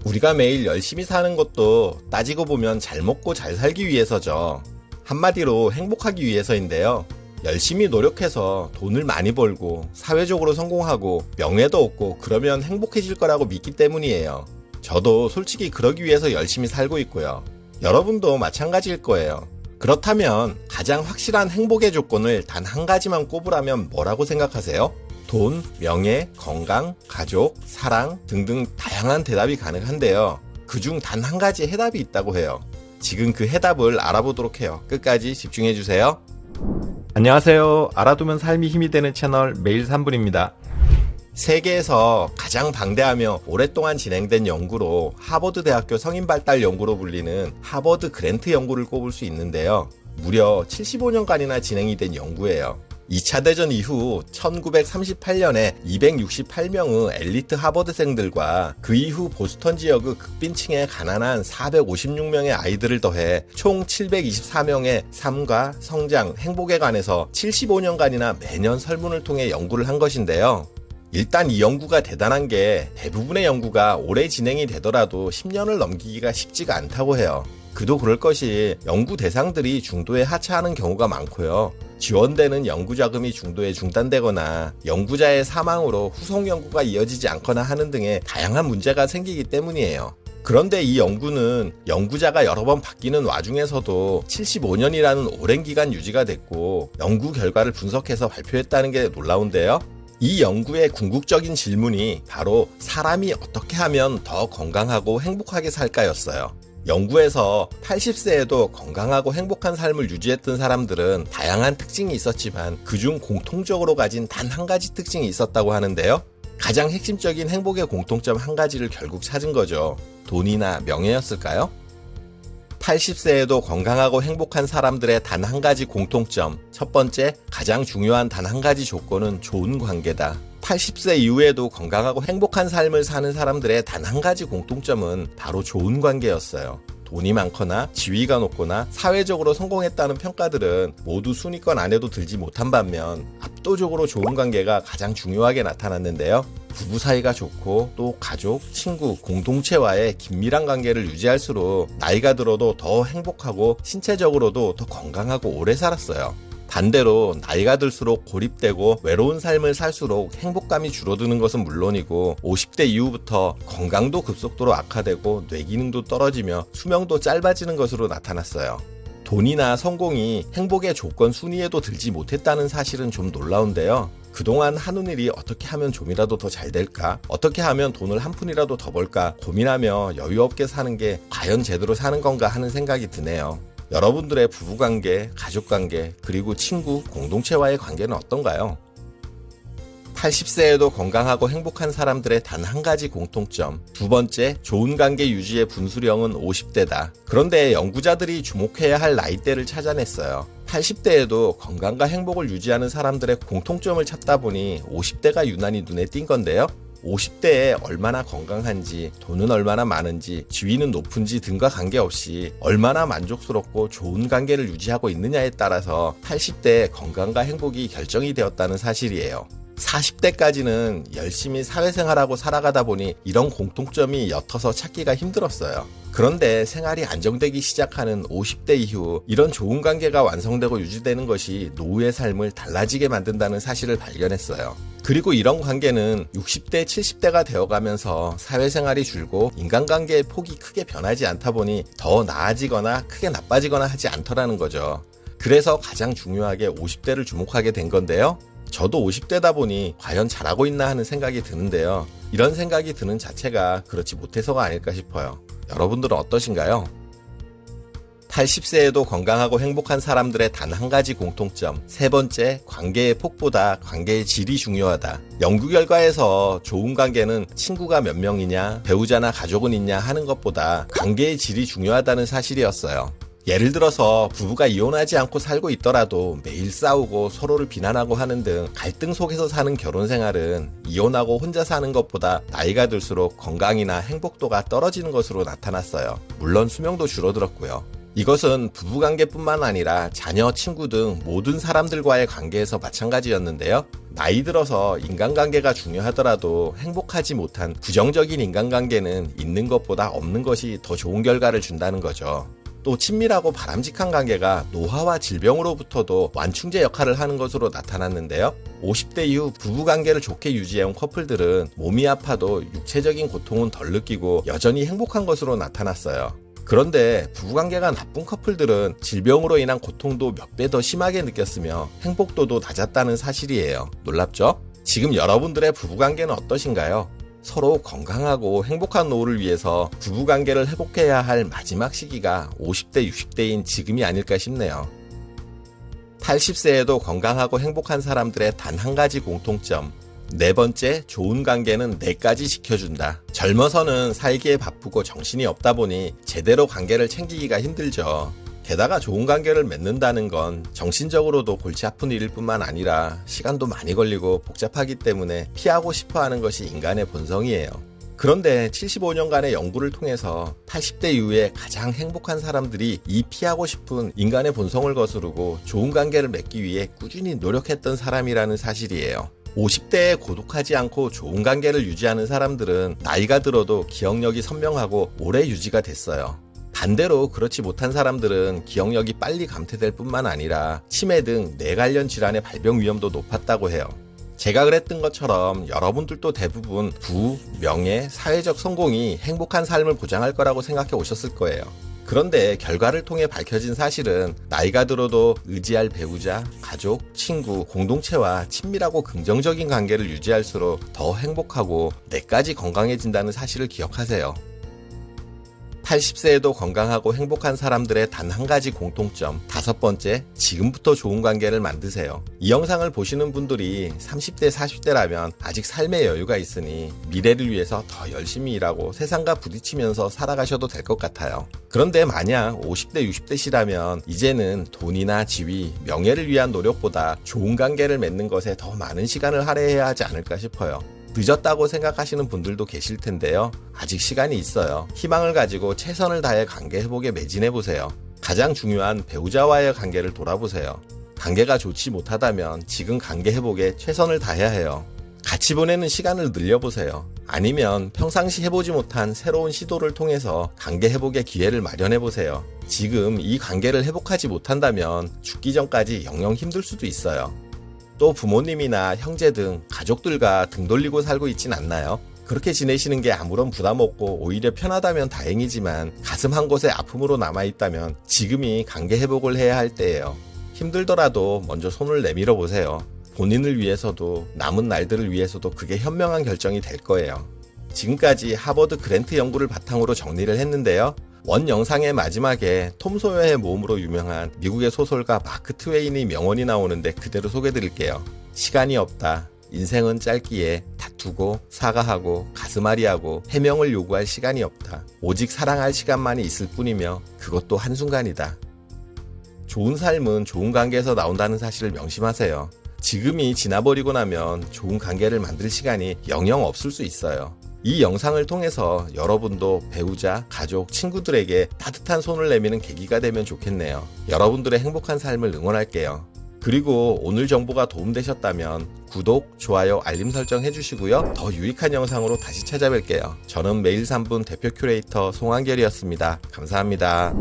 우리가 매일 열심히 사는 것도 따지고 보면 잘 먹고 잘 살기 위해서죠. 한마디로 행복하기 위해서인데요. 열심히 노력해서 돈을 많이 벌고 사회적으로 성공하고 명예도 얻고 그러면 행복해질 거라고 믿기 때문이에요. 저도 솔직히 그러기 위해서 열심히 살고 있고요. 여러분도 마찬가지일 거예요. 그렇다면 가장 확실한 행복의 조건을 단 한 가지만 꼽으라면 뭐라고 생각하세요? 돈, 명예, 건강, 가족, 사랑 등등 다양한 대답이 가능한데요. 그중 단 한 가지 해답이 있다고 해요. 지금 그 해답을 알아보도록 해요. 끝까지 집중해주세요. 안녕하세요. 알아두면 삶이 힘이 되는 채널 매일 3분입니다. 세계에서 가장 방대하며 오랫동안 진행된 연구로 하버드 대학교 성인발달 연구로 불리는 하버드 그랜트 연구를 꼽을 수 있는데요. 무려 75년간이나 진행이 된 연구예요. 2차 대전 이후 1938년에 268명의 엘리트 하버드생들과 그 이후 보스턴 지역의 극빈층의 가난한 456명의 아이들을 더해 총 724명의 삶과 성장, 행복에 관해서 75년간이나 매년 설문을 통해 연구를 한 것인데요. 일단 이 연구가 대단한 게 대부분의 연구가 오래 진행이 되더라도 10년을 넘기기가 쉽지가 않다고 해요. 그도 그럴 것이 연구 대상들이 중도에 하차하는 경우가 많고요. 지원되는 연구 자금이 중도에 중단되거나 연구자의 사망으로 후속 연구가 이어지지 않거나 하는 등의 다양한 문제가 생기기 때문이에요. 그런데 이 연구는 연구자가 여러 번 바뀌는 와중에서도 75년이라는 오랜 기간 유지가 됐고 연구 결과를 분석해서 발표했다는 게 놀라운데요. 이 연구의 궁극적인 질문이 바로 사람이 어떻게 하면 더 건강하고 행복하게 살까였어요. 연구에서 80세에도 건강하고 행복한 삶을 유지했던 사람들은 다양한 특징이 있었지만 그중 공통적으로 가진 단 한 가지 특징이 있었다고 하는데요. 가장 핵심적인 행복의 공통점 한 가지를 결국 찾은 거죠. 돈이나 명예였을까요? 80세에도 건강하고 행복한 사람들의 단 한 가지 공통점. 첫 번째, 가장 중요한 단 한 가지 조건은 좋은 관계다. 80세 이후에도 건강하고 행복한 삶을 사는 사람들의 단 한 가지 공통점은 바로 좋은 관계였어요. 돈이 많거나 지위가 높거나 사회적으로 성공했다는 평가들은 모두 순위권 안에도 들지 못한 반면 압도적으로 좋은 관계가 가장 중요하게 나타났는데요. 부부 사이가 좋고 또 가족, 친구, 공동체와의 긴밀한 관계를 유지할수록 나이가 들어도 더 행복하고 신체적으로도 더 건강하고 오래 살았어요. 반대로 나이가 들수록 고립되고 외로운 삶을 살수록 행복감이 줄어드는 것은 물론이고 50대 이후부터 건강도 급속도로 악화되고 뇌기능도 떨어지며 수명도 짧아지는 것으로 나타났어요. 돈이나 성공이 행복의 조건 순위에도 들지 못했다는 사실은 좀 놀라운데요. 그동안 하는 일이 어떻게 하면 좀이라도 더 잘 될까? 어떻게 하면 돈을 한 푼이라도 더 벌까? 고민하며 여유 없게 사는 게 과연 제대로 사는 건가 하는 생각이 드네요. 여러분들의 부부관계, 가족관계, 그리고 친구, 공동체와의 관계는 어떤가요? 80세에도 건강하고 행복한 사람들의 단 한 가지 공통점. 두 번째, 좋은 관계 유지의 분수령은 50대다. 그런데 연구자들이 주목해야 할 나이대를 찾아냈어요. 80대에도 건강과 행복을 유지하는 사람들의 공통점을 찾다 보니 50대가 유난히 눈에 띈 건데요. 50대에 얼마나 건강한지, 돈은 얼마나 많은지, 지위는 높은지 등과 관계없이 얼마나 만족스럽고 좋은 관계를 유지하고 있느냐에 따라서 80대의 건강과 행복이 결정이 되었다는 사실이에요. 40대까지는 열심히 사회생활하고 살아가다 보니 이런 공통점이 옅어서 찾기가 힘들었어요. 그런데 생활이 안정되기 시작하는 50대 이후 이런 좋은 관계가 완성되고 유지되는 것이 노후의 삶을 달라지게 만든다는 사실을 발견했어요. 그리고 이런 관계는 60대, 70대가 되어가면서 사회생활이 줄고 인간관계의 폭이 크게 변하지 않다 보니 더 나아지거나 크게 나빠지거나 하지 않더라는 거죠. 그래서 가장 중요하게 50대를 주목하게 된 건데요. 저도 50대다 보니 과연 잘하고 있나 하는 생각이 드는데요. 이런 생각이 드는 자체가 그렇지 못해서가 아닐까 싶어요. 여러분들은 어떠신가요? 80세에도 건강하고 행복한 사람들의 단 한 가지 공통점. 세 번째, 관계의 폭보다 관계의 질이 중요하다. 연구 결과에서 좋은 관계는 친구가 몇 명이냐, 배우자나 가족은 있냐 하는 것보다 관계의 질이 중요하다는 사실이었어요. 예를 들어서 부부가 이혼하지 않고 살고 있더라도 매일 싸우고 서로를 비난하고 하는 등 갈등 속에서 사는 결혼 생활은 이혼하고 혼자 사는 것보다 나이가 들수록 건강이나 행복도가 떨어지는 것으로 나타났어요. 물론 수명도 줄어들었고요. 이것은 부부관계뿐만 아니라 자녀, 친구 등 모든 사람들과의 관계에서 마찬가지였는데요. 나이 들어서 인간관계가 중요하더라도 행복하지 못한 부정적인 인간관계는 있는 것보다 없는 것이 더 좋은 결과를 준다는 거죠. 또 친밀하고 바람직한 관계가 노화와 질병으로부터도 완충제 역할을 하는 것으로 나타났는데요. 50대 이후 부부관계를 좋게 유지해온 커플들은 몸이 아파도 육체적인 고통은 덜 느끼고 여전히 행복한 것으로 나타났어요. 그런데 부부관계가 나쁜 커플들은 질병으로 인한 고통도 몇 배 더 심하게 느꼈으며 행복도도 낮았다는 사실이에요. 놀랍죠? 지금 여러분들의 부부관계는 어떠신가요? 서로 건강하고 행복한 노후를 위해서 부부관계를 회복해야 할 마지막 시기가 50대, 60대인 지금이 아닐까 싶네요. 80세에도 건강하고 행복한 사람들의 단 한 가지 공통점. 네 번째, 좋은 관계는 내까지 지켜준다. 젊어서는 살기에 바쁘고 정신이 없다 보니 제대로 관계를 챙기기가 힘들죠. 게다가 좋은 관계를 맺는다는 건 정신적으로도 골치 아픈 일일 뿐만 아니라 시간도 많이 걸리고 복잡하기 때문에 피하고 싶어 하는 것이 인간의 본성이에요. 그런데 75년간의 연구를 통해서 80대 이후에 가장 행복한 사람들이 이 피하고 싶은 인간의 본성을 거스르고 좋은 관계를 맺기 위해 꾸준히 노력했던 사람이라는 사실이에요. 50대에 고독하지 않고 좋은 관계를 유지하는 사람들은 나이가 들어도 기억력이 선명하고 오래 유지가 됐어요. 반대로 그렇지 못한 사람들은 기억력이 빨리 감퇴될 뿐만 아니라 치매 등 뇌 관련 질환의 발병 위험도 높았다고 해요. 제가 그랬던 것처럼 여러분들도 대부분 부, 명예, 사회적 성공이 행복한 삶을 보장할 거라고 생각해 오셨을 거예요. 그런데 결과를 통해 밝혀진 사실은 나이가 들어도 의지할 배우자, 가족, 친구, 공동체와 친밀하고 긍정적인 관계를 유지할수록 더 행복하고 뇌까지 건강해진다는 사실을 기억하세요. 80세에도 건강하고 행복한 사람들의 단 한 가지 공통점. 5번째, 지금부터 좋은 관계를 만드세요. 이 영상을 보시는 분들이 30대, 40대라면 아직 삶의 여유가 있으니 미래를 위해서 더 열심히 일하고 세상과 부딪히면서 살아가셔도 될 것 같아요. 그런데 만약 50대, 60대시라면 이제는 돈이나 지위, 명예를 위한 노력보다 좋은 관계를 맺는 것에 더 많은 시간을 할애해야 하지 않을까 싶어요. 늦었다고 생각하시는 분들도 계실 텐데요. 아직 시간이 있어요. 희망을 가지고 최선을 다해 관계 회복에 매진해보세요. 가장 중요한 배우자와의 관계를 돌아보세요. 관계가 좋지 못하다면 지금 관계 회복에 최선을 다해야 해요. 같이 보내는 시간을 늘려보세요. 아니면 평상시 해보지 못한 새로운 시도를 통해서 관계 회복의 기회를 마련해보세요. 지금 이 관계를 회복하지 못한다면 죽기 전까지 영영 힘들 수도 있어요. 또 부모님이나 형제 등 가족들과 등 돌리고 살고 있진 않나요? 그렇게 지내시는 게 아무런 부담 없고 오히려 편하다면 다행이지만 가슴 한 곳에 아픔으로 남아있다면 지금이 관계 회복을 해야 할 때예요. 힘들더라도 먼저 손을 내밀어 보세요. 본인을 위해서도 남은 날들을 위해서도 그게 현명한 결정이 될 거예요. 지금까지 하버드 그랜트 연구를 바탕으로 정리를 했는데요. 원 영상의 마지막에 톰 소여의 모험으로 유명한 미국의 소설가 마크 트웨인의 명언이 나오는데 그대로 소개드릴게요. 시간이 없다. 인생은 짧기에 다투고 사과하고 가슴앓이하고 해명을 요구할 시간이 없다. 오직 사랑할 시간만이 있을 뿐이며 그것도 한순간이다. 좋은 삶은 좋은 관계에서 나온다는 사실을 명심하세요. 지금이 지나버리고 나면 좋은 관계를 만들 시간이 영영 없을 수 있어요. 이 영상을 통해서 여러분도 배우자, 가족, 친구들에게 따뜻한 손을 내미는 계기가 되면 좋겠네요. 여러분들의 행복한 삶을 응원할게요. 그리고 오늘 정보가 도움되셨다면 구독, 좋아요, 알림 설정 해주시고요. 더 유익한 영상으로 다시 찾아뵐게요. 저는 매일 3분 대표 큐레이터 송한결이었습니다. 감사합니다.